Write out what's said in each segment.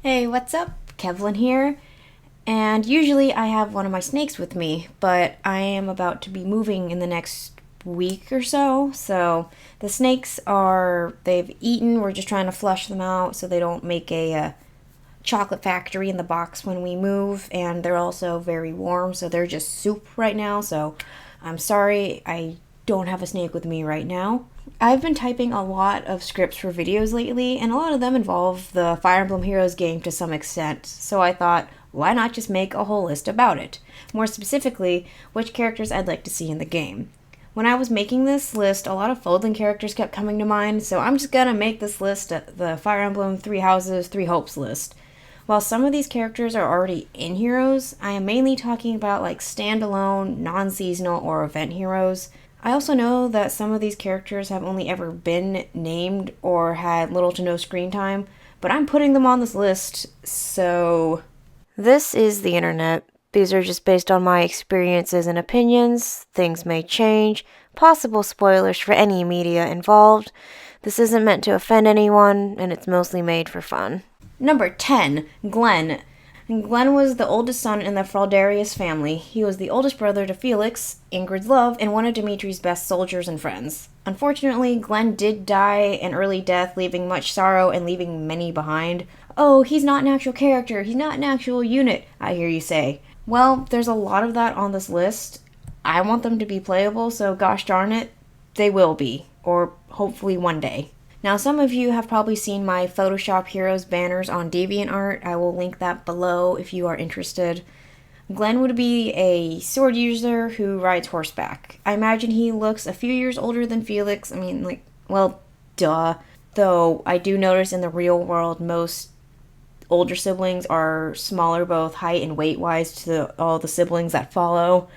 Hey, what's up? Kevlin here. And usually I have one of my snakes with me, but I am about to be moving in the next week or so. So the snakes they've eaten. We're just trying to flush them out so they don't make a chocolate factory in the box when we move. And they're also very warm, so they're just soup right now. So I'm sorry I don't have a snake with me right now. I've been typing a lot of scripts for videos lately, and a lot of them involve the Fire Emblem Heroes game to some extent, so I thought, why not just make a whole list about it? More specifically, which characters I'd like to see in the game. When I was making this list, a lot of Fodlan characters kept coming to mind, so I'm just gonna make this list the Fire Emblem Three Houses, Three Hopes list. While some of these characters are already in Heroes, I am mainly talking about like standalone, non seasonal, or event heroes. I also know that some of these characters have only ever been named or had little to no screen time, but I'm putting them on this list, so. This is the internet. These are just based on my experiences and opinions. Things may change. Possible spoilers for any media involved. This isn't meant to offend anyone, and it's mostly made for fun. Number 10, Glenn. Glenn was the oldest son in the Fraldarius family. He was the oldest brother to Felix, Ingrid's love, and one of Dimitri's best soldiers and friends. Unfortunately, Glenn did die an early death, leaving much sorrow and leaving many behind. Oh, he's not an actual character, he's not an actual unit, I hear you say. Well, there's a lot of that on this list. I want them to be playable, so gosh darn it, they will be. Or hopefully one day. Now, some of you have probably seen my Photoshop Heroes banners on DeviantArt. I will link that below if you are interested. Glenn would be a sword user who rides horseback. I imagine he looks a few years older than Felix. I mean, well, duh. Though I do notice in the real world, most older siblings are smaller, both height and weight wise, to all the siblings that follow.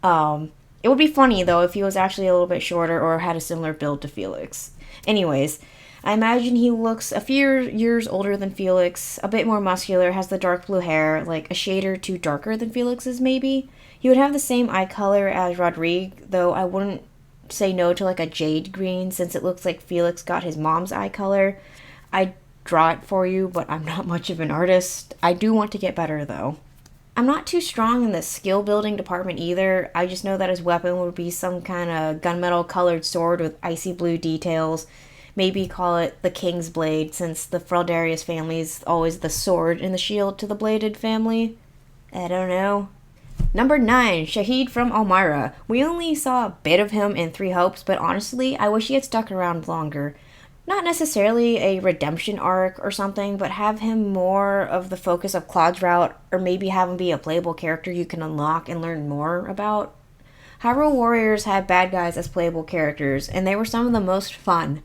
It would be funny, though, if he was actually a little bit shorter or had a similar build to Felix. Anyways, I imagine he looks a few years older than Felix, a bit more muscular, has the dark blue hair, like a shade or two darker than Felix's, maybe. He would have the same eye color as Rodrigue, though I wouldn't say no to like a jade green since it looks like Felix got his mom's eye color. I'd draw it for you, but I'm not much of an artist. I do want to get better, though. I'm not too strong in the skill building department either. I just know that his weapon would be some kind of gunmetal colored sword with icy blue details. Maybe call it the King's Blade, since the Fraldarius family is always the sword and the shield to the bladed family. I don't know. Number 9, Shahid from Elmira. We only saw a bit of him in Three Hopes, but honestly, I wish he had stuck around longer. Not necessarily a redemption arc or something, but have him more of the focus of Claude's route, or maybe have him be a playable character you can unlock and learn more about. Hyrule Warriors had bad guys as playable characters, and they were some of the most fun.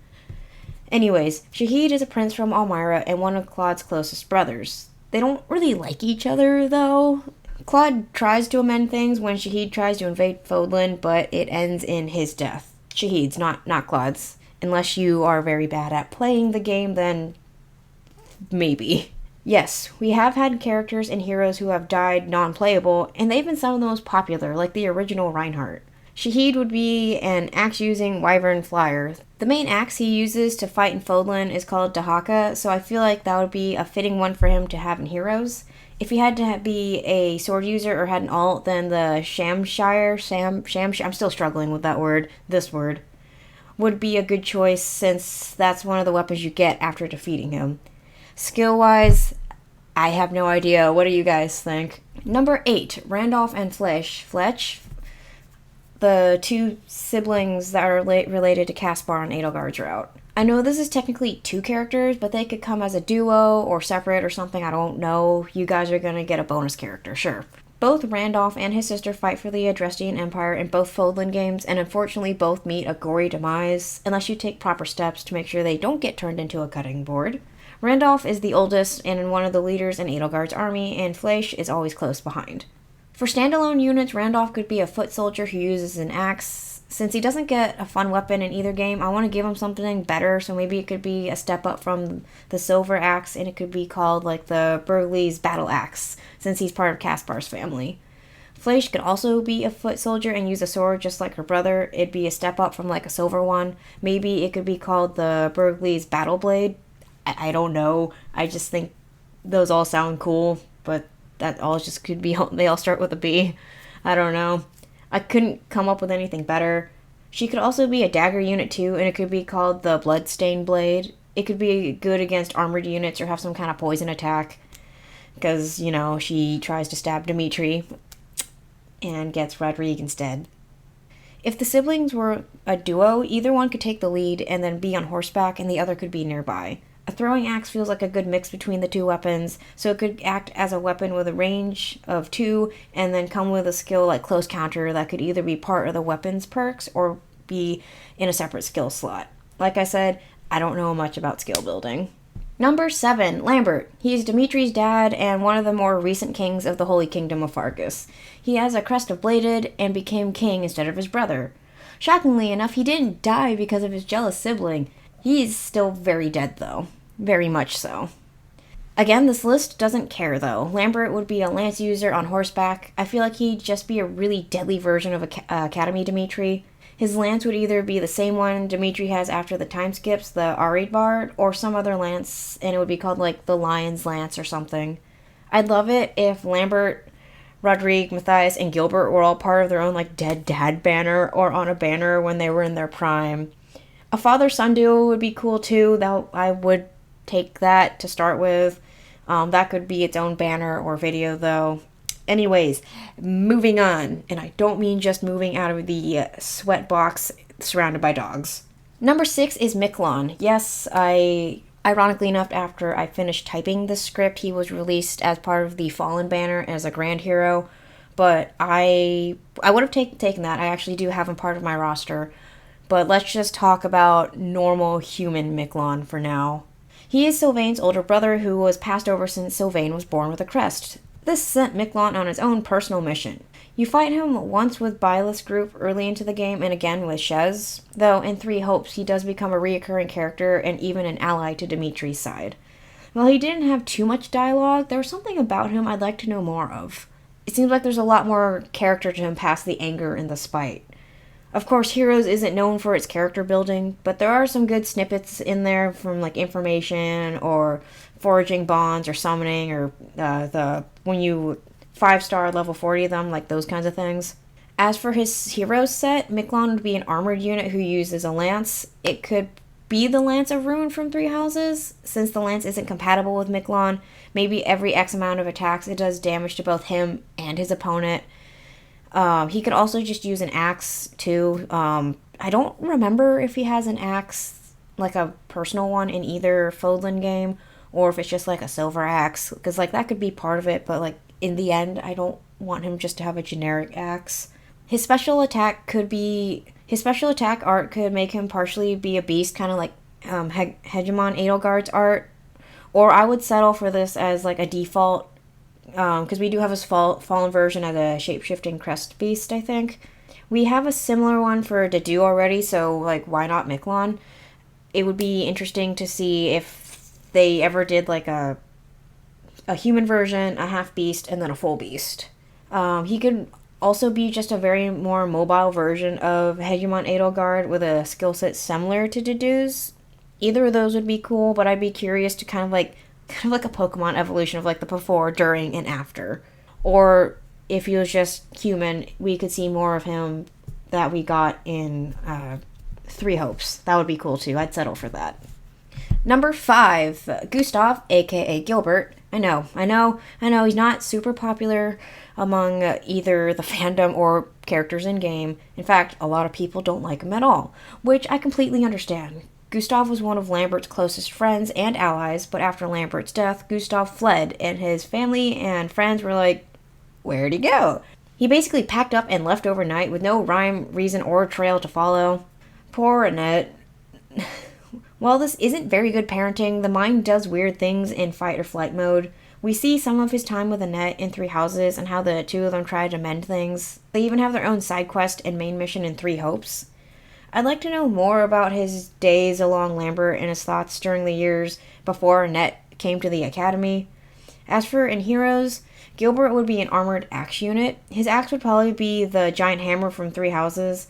Anyways, Shahid is a prince from Elmira and one of Claude's closest brothers. They don't really like each other, though. Claude tries to amend things when Shahid tries to invade Fodlan, but it ends in his death. Shahid's, not Claude's. Unless you are very bad at playing the game, then maybe. Yes, we have had characters and heroes who have died non-playable, and they've been some of the most popular, like the original Reinhardt. Shahid would be an axe-using wyvern flyer. The main axe he uses to fight in Fodlan is called Dahaka, so I feel like that would be a fitting one for him to have in Heroes. If he had to be a sword user or had an alt, then the Shamshire, I'm still struggling with that word, this word, would be a good choice since that's one of the weapons you get after defeating him. Skill-wise, I have no idea. What do you guys think? Number 8, Randolph and Fletch, the two siblings that are related to Caspar on Edelgard's route. I know this is technically 2 characters, but they could come as a duo or separate or something, I don't know. You guys are gonna get a bonus character, sure. Both Randolph and his sister fight for the Adrestian Empire in both Fodlan games, and unfortunately both meet a gory demise, unless you take proper steps to make sure they don't get turned into a cutting board. Randolph is the oldest and one of the leaders in Edelgard's army, and Fleisch is always close behind. For standalone units, Randolph could be a foot soldier who uses an axe. Since he doesn't get a fun weapon in either game, I want to give him something better, so maybe it could be a step up from the silver axe, and it could be called like the Burgley's battle axe, since he's part of Caspar's family. Fleisch could also be a foot soldier and use a sword just like her brother. It'd be a step up from like a silver one. Maybe it could be called the Burgley's battle blade. I don't know. I just think those all sound cool, but that all just could be, they all start with a B. I don't know. I couldn't come up with anything better. She could also be a dagger unit too, and it could be called the Bloodstained Blade. It could be good against armored units or have some kind of poison attack, because, you know, she tries to stab Dimitri and gets Rodrigue instead. If the siblings were a duo, either one could take the lead and then be on horseback, and the other could be nearby. A throwing axe feels like a good mix between the two weapons, so it could act as a weapon with a range of 2, and then come with a skill like Close Counter that could either be part of the weapon's perks or be in a separate skill slot. Like I said, I don't know much about skill building. Number 7, Lambert. He's Dimitri's dad and one of the more recent kings of the Holy Kingdom of Fargus. He has a crest of bladed and became king instead of his brother. Shockingly enough, he didn't die because of his jealous sibling. He's still very dead, though. Very much so. Again, this list doesn't care, though. Lambert would be a lance user on horseback. I feel like he'd just be a really deadly version of Academy Dimitri. His lance would either be the same one Dimitri has after the time skips, the Arid Bard, or some other lance, and it would be called, like, the Lion's Lance or something. I'd love it if Lambert, Rodrigue, Matthias, and Gilbert were all part of their own, like, dead dad banner, or on a banner when they were in their prime. A father-son duo would be cool, too. I would take that to start with. That could be its own banner or video, though. Anyways, moving on, and I don't mean just moving out of the sweat box surrounded by dogs. Number 6 is Miklon. Yes, ironically enough, after I finished typing this script, he was released as part of the Fallen banner as a grand hero, but I would have taken that. I actually do have him part of my roster, but let's just talk about normal human Miklon for now. He is Sylvain's older brother who was passed over since Sylvain was born with a crest. This sent Miklon on his own personal mission. You fight him once with Byleth's group early into the game and again with Shez, though in 3 Hopes he does become a reoccurring character and even an ally to Dimitri's side. While he didn't have too much dialogue, there was something about him I'd like to know more of. It seems like there's a lot more character to him past the anger and the spite. Of course, Heroes isn't known for its character building, but there are some good snippets in there from like information or foraging bonds or summoning or when you 5-star level 40 them, like those kinds of things. As for his Heroes set, Miklon would be an armored unit who uses a lance. It could be the Lance of Ruin from 3 Houses. Since the lance isn't compatible with Miklon, maybe every X amount of attacks it does damage to both him and his opponent. He could also just use an axe too. I don't remember if he has an axe, like a personal one in either Fodlan game, or if it's just like a silver axe, because like that could be part of it, but like in the end I don't want him just to have a generic axe. His special attack art could make him partially be a beast, kind of like Hegemon Edelgard's art, or I would settle for this as like a default, because we do have his fallen version as a shape-shifting crest beast, I think. We have a similar one for Dedu already, so like why not Miklon? It would be interesting to see if they ever did like a human version, a half beast, and then a full beast. He could also be just a very more mobile version of Hegemon Edelgard with a skill set similar to Dedu's. Either of those would be cool, but I'd be curious to kind of like a Pokemon evolution of like the before, during, and after. Or if he was just human, we could see more of him that we got in 3 Hopes. That would be cool too. I'd settle for that. Number 5, Gustav, aka Gilbert. I know, he's not super popular among either the fandom or characters in-game. In fact, a lot of people don't like him at all, which I completely understand. Gustav was one of Lambert's closest friends and allies, but after Lambert's death, Gustav fled, and his family and friends were like, where'd he go? He basically packed up and left overnight with no rhyme, reason, or trail to follow. Poor Annette. While this isn't very good parenting, the mind does weird things in fight or flight mode. We see some of his time with Annette in 3 Houses and how the two of them try to mend things. They even have their own side quest and main mission in 3 Hopes. I'd like to know more about his days along Lambert and his thoughts during the years before Annette came to the Academy. As for in Heroes, Gilbert would be an armored axe unit. His axe would probably be the giant hammer from 3 Houses.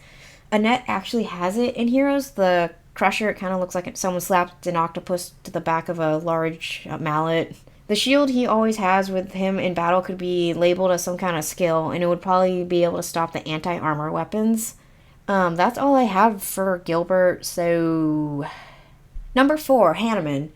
Annette actually has it in Heroes, the Crusher. It kind of looks like someone slapped an octopus to the back of a large mallet. The shield he always has with him in battle could be labeled as some kind of skill, and it would probably be able to stop the anti-armor weapons. That's all I have for Gilbert, so... Number 4, Hanneman.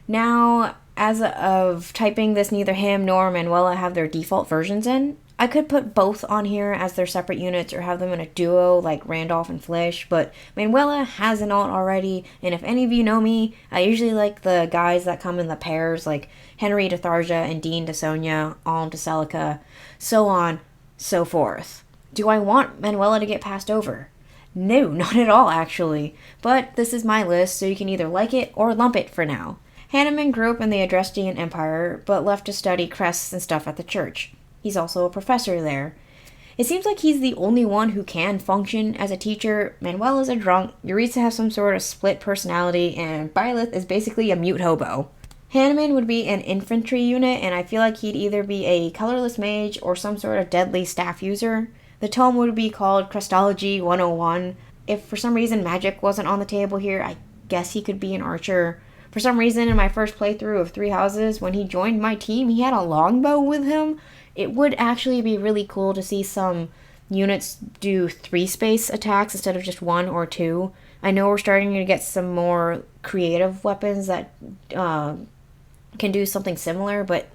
Now, as of typing this, neither him nor Manuela have their default versions in. I could put both on here as their separate units or have them in a duo like Randolph and Flish, but Manuela has an alt already, and if any of you know me, I usually like the guys that come in the pairs like Henry to Tharja and Dean to Sonia, Alm to Celica, so on, so forth. Do I want Manuela to get passed over? No, not at all actually, but this is my list, so you can either like it or lump it for now. Hanneman grew up in the Adrestian Empire, but left to study crests and stuff at the church. He's also a professor there. It seems like he's the only one who can function as a teacher. Manuela's a drunk, Yuritsa has some sort of split personality, and Byleth is basically a mute hobo. Hanneman would be an infantry unit, and I feel like he'd either be a colorless mage or some sort of deadly staff user. The tome would be called Crestology 101. If for some reason magic wasn't on the table here, I guess he could be an archer. For some reason, in my first playthrough of Three Houses, when he joined my team, he had a longbow with him. It would actually be really cool to see some units do 3-space attacks instead of just 1 or 2. I know we're starting to get some more creative weapons that can do something similar, but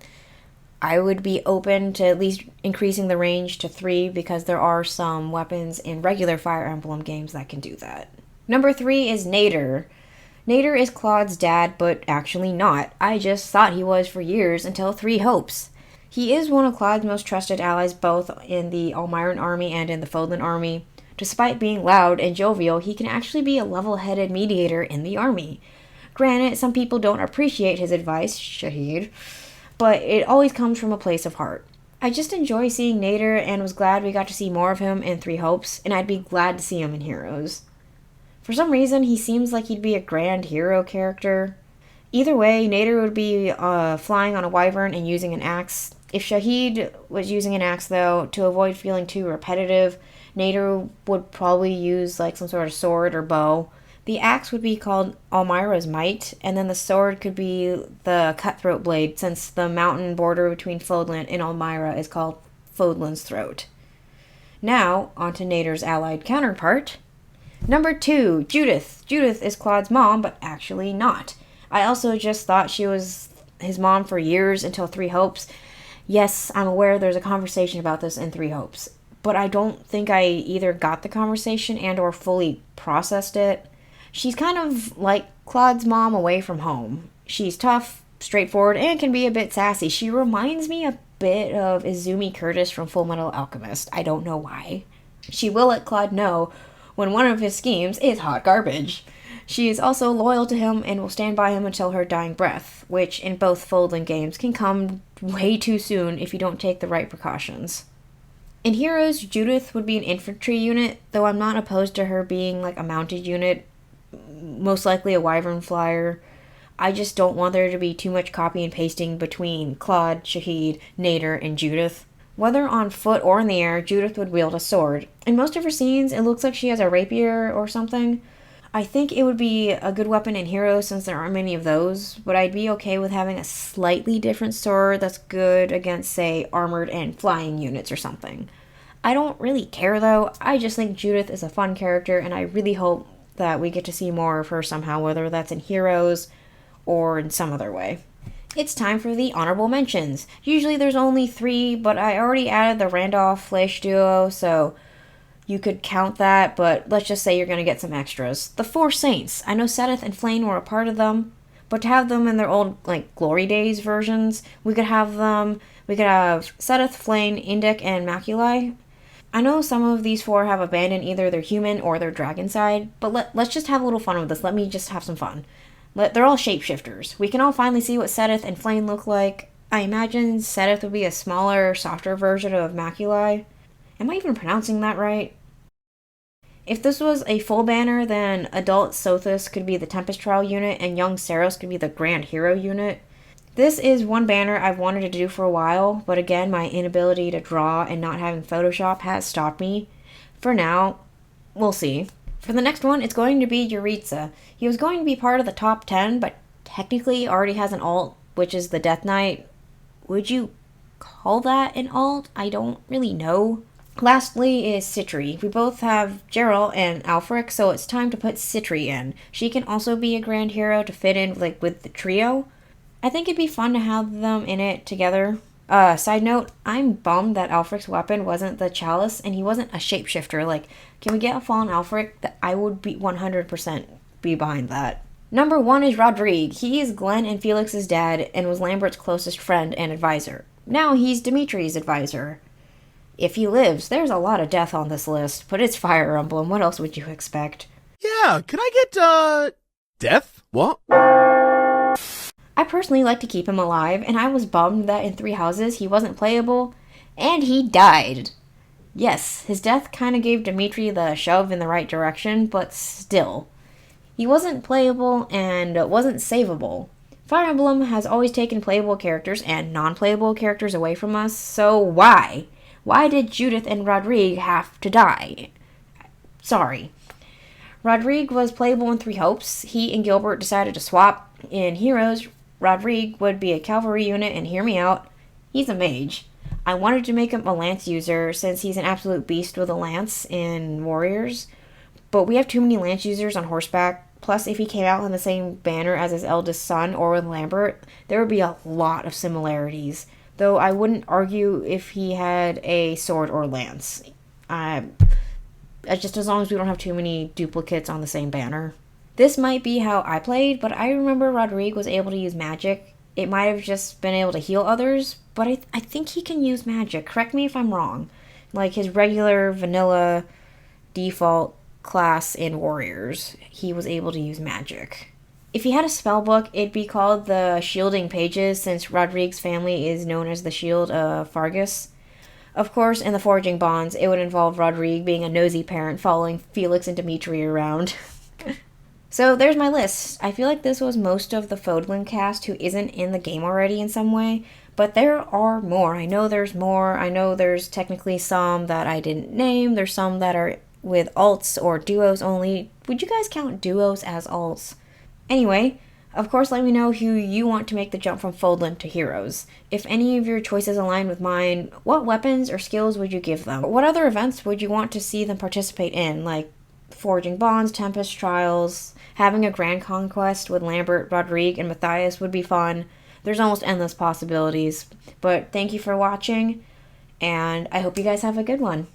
I would be open to at least increasing the range to 3 because there are some weapons in regular Fire Emblem games that can do that. Number 3 is Nader. Nader is Claude's dad, but actually not. I just thought he was for years until Three Hopes. He is one of Claude's most trusted allies both in the Almiran army and in the Fodlan army. Despite being loud and jovial, he can actually be a level-headed mediator in the army. Granted, some people don't appreciate his advice, Shahid, but it always comes from a place of heart. I just enjoy seeing Nader and was glad we got to see more of him in Three Hopes, and I'd be glad to see him in Heroes. For some reason, he seems like he'd be a grand hero character. Either way, Nader would be flying on a wyvern and using an axe. If Shahid was using an axe, though, to avoid feeling too repetitive, Nader would probably use like some sort of sword or bow. The axe would be called Almira's Might, and then the sword could be the Cutthroat Blade, since the mountain border between Fodlan and Almira is called Fodlan's Throat. Now, onto Nader's allied counterpart. Number 2, Judith. Judith is Claude's mom, but actually not. I also just thought she was his mom for years until Three Hopes. Yes, I'm aware there's a conversation about this in Three Hopes, but I don't think I either got the conversation and or fully processed it. She's kind of like Claude's mom away from home. She's tough, straightforward, and can be a bit sassy. She reminds me a bit of Izumi Curtis from Full Metal Alchemist. I don't know why. She will let Claude know when one of his schemes is hot garbage. She is also loyal to him and will stand by him until her dying breath, which in both Fodlan games can come way too soon if you don't take the right precautions. In Heroes, Judith would be an infantry unit, though I'm not opposed to her being like a mounted unit, most likely a wyvern flyer. I just don't want there to be too much copy and pasting between Claude, Shahid, Nader, and Judith. Whether on foot or in the air, Judith would wield a sword. In most of her scenes, it looks like she has a rapier or something. I think it would be a good weapon in Heroes since there aren't many of those, but I'd be okay with having a slightly different sword that's good against, say, armored and flying units or something. I don't really care though, I just think Judith is a fun character and I really hope that we get to see more of her somehow, whether that's in Heroes or in some other way. It's time for the honorable mentions. Usually there's only 3, but I already added the Randolph-Flish duo, so you could count that, but let's just say you're going to get some extras. The 4 Saints. I know Sedith and Flayn were a part of them, but to have them in their old, Glory Days versions, we could have Sedith, Flayn, Indek, and Maculae. I know some of these 4 have abandoned either their human or their dragon side, but let's just have a little fun with this. Let me just have some fun. They're all shapeshifters. We can all finally see what Sedith and Flayn look like. I imagine Sedith would be a smaller, softer version of Maculae. Am I even pronouncing that right? If this was a full banner, then adult Sothis could be the Tempest Trial unit and young Saros could be the Grand Hero unit. This is one banner I've wanted to do for a while, but again, my inability to draw and not having Photoshop has stopped me. For now, we'll see. For the next one, it's going to be Yuritsa. He was going to be part of the top 10, but technically already has an alt which is the Death Knight. Would you call that an alt? I don't really know. Lastly is Citri. We both have Geralt and Alfric, so it's time to put Citri in. She can also be a grand hero to fit in with the trio. I think it'd be fun to have them in it together. Side note, I'm bummed that Alfric's weapon wasn't the chalice and he wasn't a shapeshifter. Like, can we get a fallen Alfric? I would be 100% be behind that. Number 1 is Rodrigue. He is Glenn and Felix's dad and was Lambert's closest friend and advisor. Now he's Dimitri's advisor. If he lives, there's a lot of death on this list, but it's Fire Emblem. What else would you expect? Yeah, can I get, death? What? I personally like to keep him alive, and I was bummed that in 3 Houses he wasn't playable, and he died. Yes, his death kind of gave Dimitri the shove in the right direction, but still. He wasn't playable and wasn't savable. Fire Emblem has always taken playable characters and non-playable characters away from us, so why? Why did Judith and Rodrigue have to die? Sorry. Rodrigue was playable in 3 Hopes. He and Gilbert decided to swap. In Heroes, Rodrigue would be a cavalry unit, and hear me out, he's a mage. I wanted to make him a lance user since he's an absolute beast with a lance in Warriors, but we have too many lance users on horseback. Plus, if he came out in the same banner as his eldest son or with Lambert, there would be a lot of similarities. Though I wouldn't argue if he had a sword or lance. Just as long as we don't have too many duplicates on the same banner. This might be how I played, but I remember Rodrigue was able to use magic. It might have just been able to heal others, but I think he can use magic. Correct me if I'm wrong. Like his regular vanilla default class in Warriors, he was able to use magic. If he had a spell book, it'd be called the Shielding Pages, since Rodrigue's family is known as the Shield of Fargus. Of course, in the Forging Bonds, it would involve Rodrigue being a nosy parent following Felix and Dimitri around. So there's my list. I feel like this was most of the Fodlan cast who isn't in the game already in some way, but there are more. I know there's more. I know there's technically some that I didn't name. There's some that are with alts or duos only. Would you guys count duos as alts? Anyway, of course, let me know who you want to make the jump from Fodlan to Heroes. If any of your choices align with mine, what weapons or skills would you give them? What other events would you want to see them participate in, like Forging Bonds, Tempest Trials? Having a Grand Conquest with Lambert, Rodrigue, and Matthias would be fun. There's almost endless possibilities. But thank you for watching, and I hope you guys have a good one.